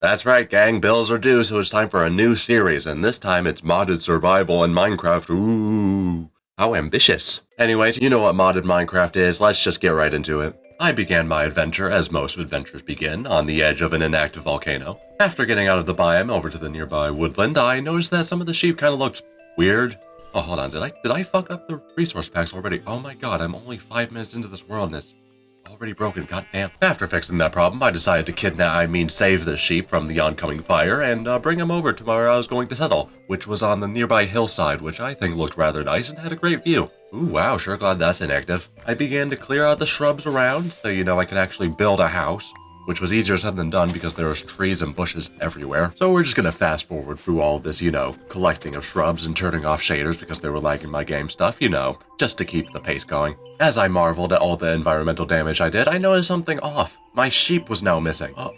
That's right, gang, bills are due, so it's time for a new series, and this time it's modded survival in Minecraft. Ooh, how ambitious. Anyways, you know what modded Minecraft is, let's just get right into it. I began my adventure, as most adventures begin, on the edge of an inactive volcano. After getting out of the biome over to the nearby woodland, I noticed that some of the sheep kind of looked weird. Oh, hold on, did I fuck up the resource packs already? Oh my god, I'm only 5 minutes into this world and it's already broken, goddamn. After fixing that problem, I decided to save the sheep from the oncoming fire and bring them over to where I was going to settle, which was on the nearby hillside, which I think looked rather nice and had a great view. Ooh, wow, sure glad that's inactive. I began to clear out the shrubs around so, I could actually build a house, which was easier said than done because there was trees and bushes everywhere. So we're just gonna fast forward through all of this, collecting of shrubs and turning off shaders because they were lagging my game stuff, just to keep the pace going. As I marveled at all the environmental damage I did, I noticed something off. My sheep was now missing. Oh,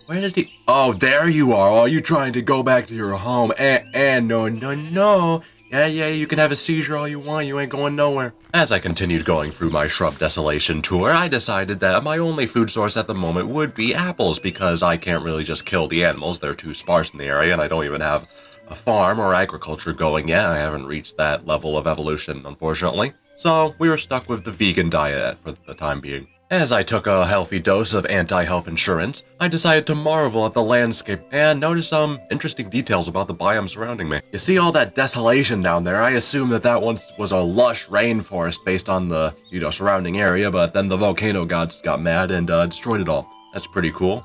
where did he? Oh, there you are. Are you trying to go back to your home? No. Yeah, you can have a seizure all you want, you ain't going nowhere. As I continued going through my shrub desolation tour, I decided that my only food source at the moment would be apples because I can't really just kill the animals, they're too sparse in the area and I don't even have a farm or agriculture going yet. I haven't reached that level of evolution, unfortunately. So we were stuck with the vegan diet for the time being. As I took a healthy dose of anti-health insurance, I decided to marvel at the landscape and notice some interesting details about the biome surrounding me. You see all that desolation down there? I assume that once was a lush rainforest based on the, surrounding area, but then the volcano gods got mad and destroyed it all. That's pretty cool.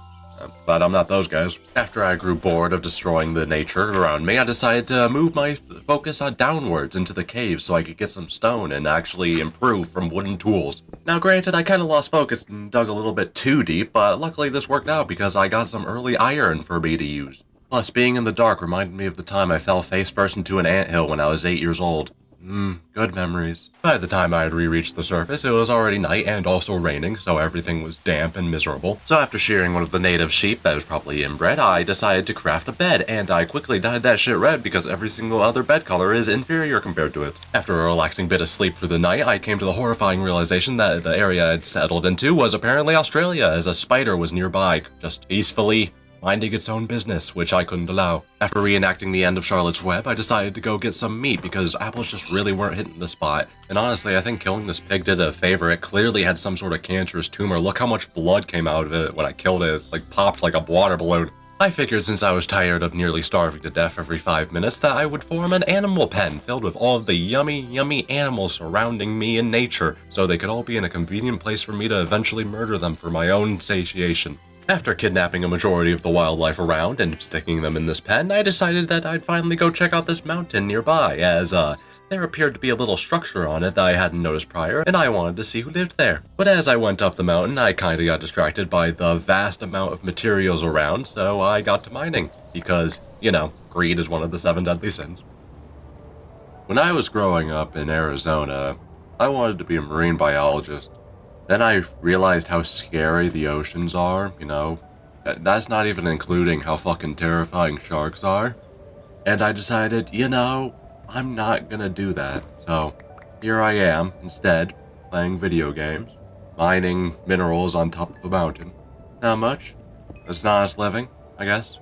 But I'm not those guys. After I grew bored of destroying the nature around me, I decided to move my focus downwards into the cave so I could get some stone and actually improve from wooden tools. Now granted, I kind of lost focus and dug a little bit too deep, but luckily this worked out because I got some early iron for me to use. Plus, being in the dark reminded me of the time I fell face first into an anthill when I was 8 years old. Good memories. By the time I had re-reached the surface, it was already night and also raining, so everything was damp and miserable. So after shearing one of the native sheep that was probably inbred, I decided to craft a bed, and I quickly dyed that shit red because every single other bed color is inferior compared to it. After a relaxing bit of sleep through the night, I came to the horrifying realization that the area I'd settled into was apparently Australia, as a spider was nearby, just peacefully minding its own business, which I couldn't allow. After reenacting the end of Charlotte's Web, I decided to go get some meat because apples just really weren't hitting the spot. And honestly, I think killing this pig did a favor. It clearly had some sort of cancerous tumor. Look how much blood came out of it when I killed it. It popped like a water balloon. I figured since I was tired of nearly starving to death every 5 minutes that I would form an animal pen filled with all of the yummy animals surrounding me in nature, so they could all be in a convenient place for me to eventually murder them for my own satiation. After kidnapping a majority of the wildlife around and sticking them in this pen, I decided that I'd finally go check out this mountain nearby, as there appeared to be a little structure on it that I hadn't noticed prior, and I wanted to see who lived there. But as I went up the mountain, I kinda got distracted by the vast amount of materials around, so I got to mining, because, greed is one of the 7 deadly sins. When I was growing up in Arizona, I wanted to be a marine biologist. Then I realized how scary the oceans are, That's not even including how fucking terrifying sharks are. And I decided, I'm not gonna do that. So, here I am, instead, playing video games, mining minerals on top of a mountain. Not much. It's an honest living, I guess.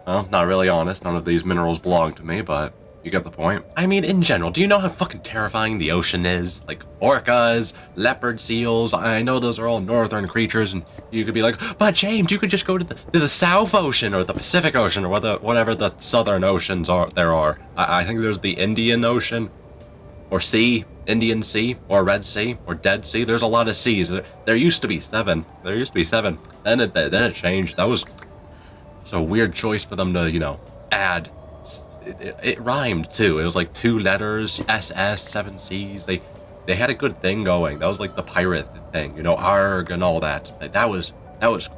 Well, not really honest, none of these minerals belong to me, but you get the point. I mean, in general, do you know how fucking terrifying the ocean is? Like, orcas, leopard seals, I know those are all northern creatures, and you could be like, but James, you could just go to the South Ocean, or the Pacific Ocean, or whatever the southern oceans there are. I think there's the Indian Ocean, or Sea, Indian Sea, or Red Sea, or Dead Sea. There's a lot of seas. There used to be 7. Then it changed. That was a weird choice for them to, add. It rhymed too. It was like 2 letters, SS, 7 Cs. They had a good thing going. That was like the pirate thing, arg and all that. That was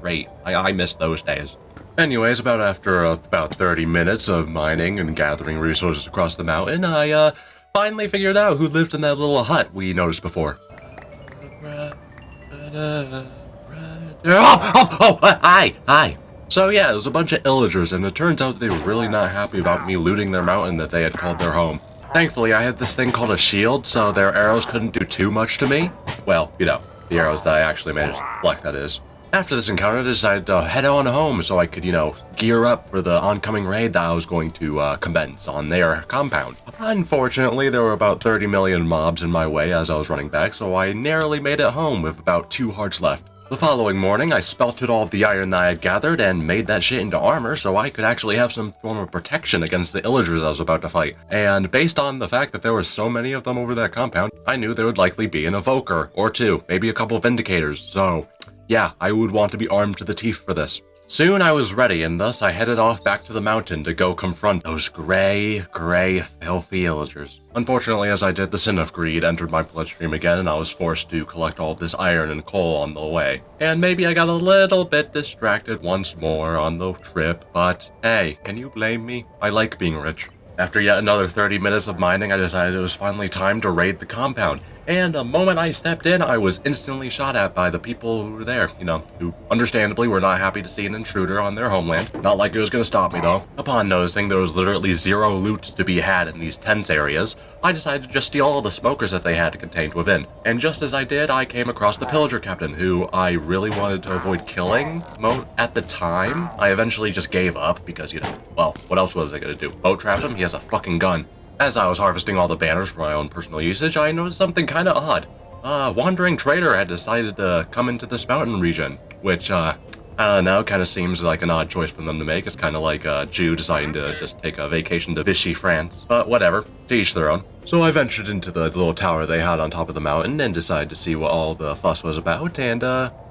great. I miss those days. Anyways, after about 30 minutes of mining and gathering resources across the mountain, I finally figured out who lived in that little hut we noticed before. Hi. So yeah, it was a bunch of illagers, and it turns out they were really not happy about me looting their mountain that they had called their home. Thankfully, I had this thing called a shield, so their arrows couldn't do too much to me. Well, the arrows that I actually managed to collect, that is. After this encounter, I decided to head on home so I could, gear up for the oncoming raid that I was going to commence on their compound. Unfortunately, there were about 30 million mobs in my way as I was running back, so I narrowly made it home with about 2 hearts left. The following morning, I spelted all of the iron that I had gathered and made that shit into armor so I could actually have some form of protection against the illagers I was about to fight. And based on the fact that there were so many of them over that compound, I knew there would likely be an evoker, or 2, maybe a couple of vindicators, so yeah, I would want to be armed to the teeth for this. Soon I was ready, and thus I headed off back to the mountain to go confront those gray, filthy illagers. Unfortunately, as I did, the sin of greed entered my bloodstream again, and I was forced to collect all this iron and coal on the way. And maybe I got a little bit distracted once more on the trip, but hey, can you blame me? I like being rich. After yet another 30 minutes of mining, I decided it was finally time to raid the compound. And the moment I stepped in, I was instantly shot at by the people who were there, who understandably were not happy to see an intruder on their homeland. Not like it was going to stop me though. Upon noticing there was literally 0 loot to be had in these tense areas, I decided to just steal all the smokers that they had contained within. And just as I did, I came across the pillager captain, who I really wanted to avoid killing at the time. I eventually just gave up because, well, what else was I going to do? Boat trap him? He has a fucking gun. As I was harvesting all the banners for my own personal usage, I noticed something kinda odd. A wandering trader had decided to come into this mountain region, which, I don't know, kinda seems like an odd choice for them to make. It's kinda like a Jew deciding to just take a vacation to Vichy, France. But whatever, to each their own. So I ventured into the little tower they had on top of the mountain and decided to see what all the fuss was about, and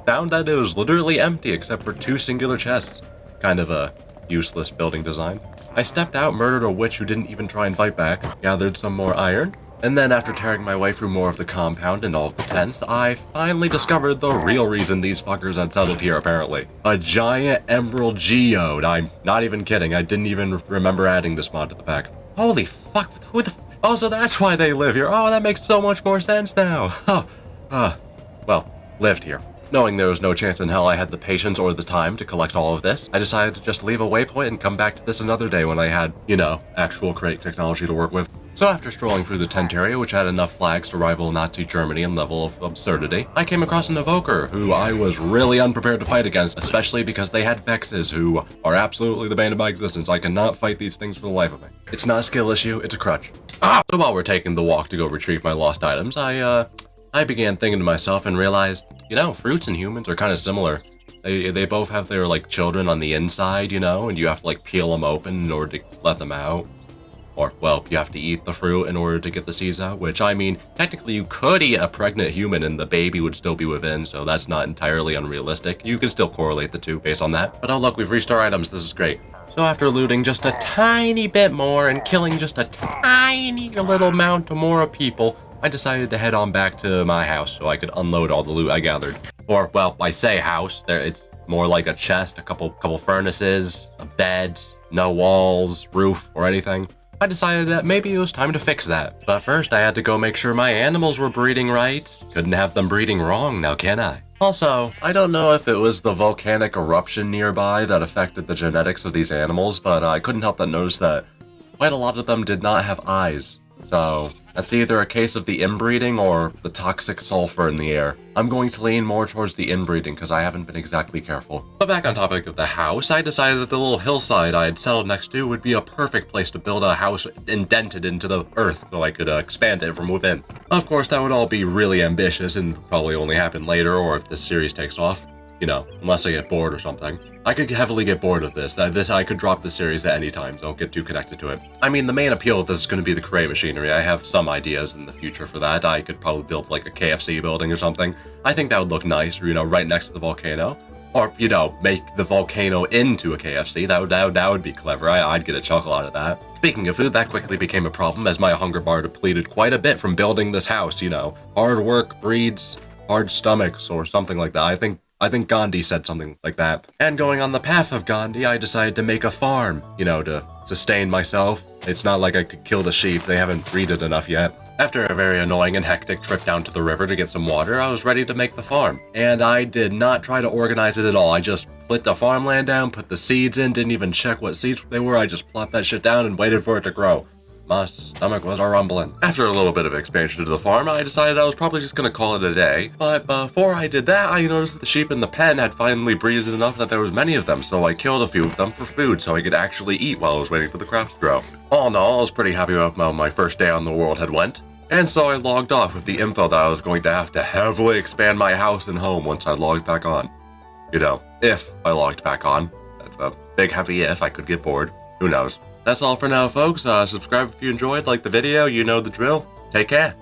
found that it was literally empty except for 2 singular chests. Kind of a useless building design. I stepped out, murdered a witch who didn't even try and fight back, gathered some more iron, and then after tearing my way through more of the compound and all of the tents, I finally discovered the real reason these fuckers had settled here apparently. A giant emerald geode. I'm not even kidding, I didn't even remember adding this mod to the pack. Holy fuck, who the oh, so that's why they live here. Oh, that makes so much more sense now. Well, lived here. Knowing there was no chance in hell I had the patience or the time to collect all of this, I decided to just leave a waypoint and come back to this another day when I had, actual crate technology to work with. So after strolling through the tent area, which had enough flags to rival Nazi Germany in level of absurdity, I came across an evoker who I was really unprepared to fight against, especially because they had vexes who are absolutely the bane of my existence. I cannot fight these things for the life of me. It's not a skill issue, it's a crutch. So while we're taking the walk to go retrieve my lost items, I began thinking to myself and realized, fruits and humans are kind of similar. They both have their, children on the inside, and you have to, peel them open in order to let them out. Or, well, you have to eat the fruit in order to get the seeds out, which, I mean, technically you could eat a pregnant human and the baby would still be within, so that's not entirely unrealistic. You can still correlate the two based on that. But oh look, we've reached our items, this is great. So after looting just a tiny bit more and killing just a tiny little amount more of people, I decided to head on back to my house so I could unload all the loot I gathered. Or, well, I say house, it's more like a chest, a couple furnaces, a bed, no walls, roof, or anything. I decided that maybe it was time to fix that. But first I had to go make sure my animals were breeding right. Couldn't have them breeding wrong, now can I? Also, I don't know if it was the volcanic eruption nearby that affected the genetics of these animals, but I couldn't help but notice that quite a lot of them did not have eyes. So that's either a case of the inbreeding or the toxic sulfur in the air. I'm going to lean more towards the inbreeding because I haven't been exactly careful. But back on topic of the house, I decided that the little hillside I had settled next to would be a perfect place to build a house indented into the earth so I could expand it from within. Of course, that would all be really ambitious and probably only happen later or if this series takes off. Unless I get bored or something. I could heavily get bored of this. I could drop the series at any time, so don't get too connected to it. I mean, the main appeal of this is going to be the crate machinery. I have some ideas in the future for that. I could probably build like a KFC building or something. I think that would look nice, right next to the volcano. Or, make the volcano into a KFC. That would be clever. I'd get a chuckle out of that. Speaking of food, that quickly became a problem as my hunger bar depleted quite a bit from building this house, Hard work breeds hard stomachs or something like that. I think Gandhi said something like that. And going on the path of Gandhi, I decided to make a farm, to sustain myself. It's not like I could kill the sheep, they haven't breeded enough yet. After a very annoying and hectic trip down to the river to get some water, I was ready to make the farm. And I did not try to organize it at all. I just put the farmland down, put the seeds in, didn't even check what seeds they were. I just plopped that shit down and waited for it to grow. My stomach was a-rumbling. After a little bit of expansion to the farm, I decided I was probably just gonna call it a day. But before I did that, I noticed that the sheep in the pen had finally breeded enough that there was many of them, so I killed a few of them for food so I could actually eat while I was waiting for the craft to grow. All in all, I was pretty happy with how my first day on the world had went. And so I logged off with the info that I was going to have to heavily expand my house and home once I logged back on. You know, if I logged back on. That's a big heavy if. I could get bored. Who knows? That's all for now, folks. Subscribe if you enjoyed, like the video, you know the drill. Take care.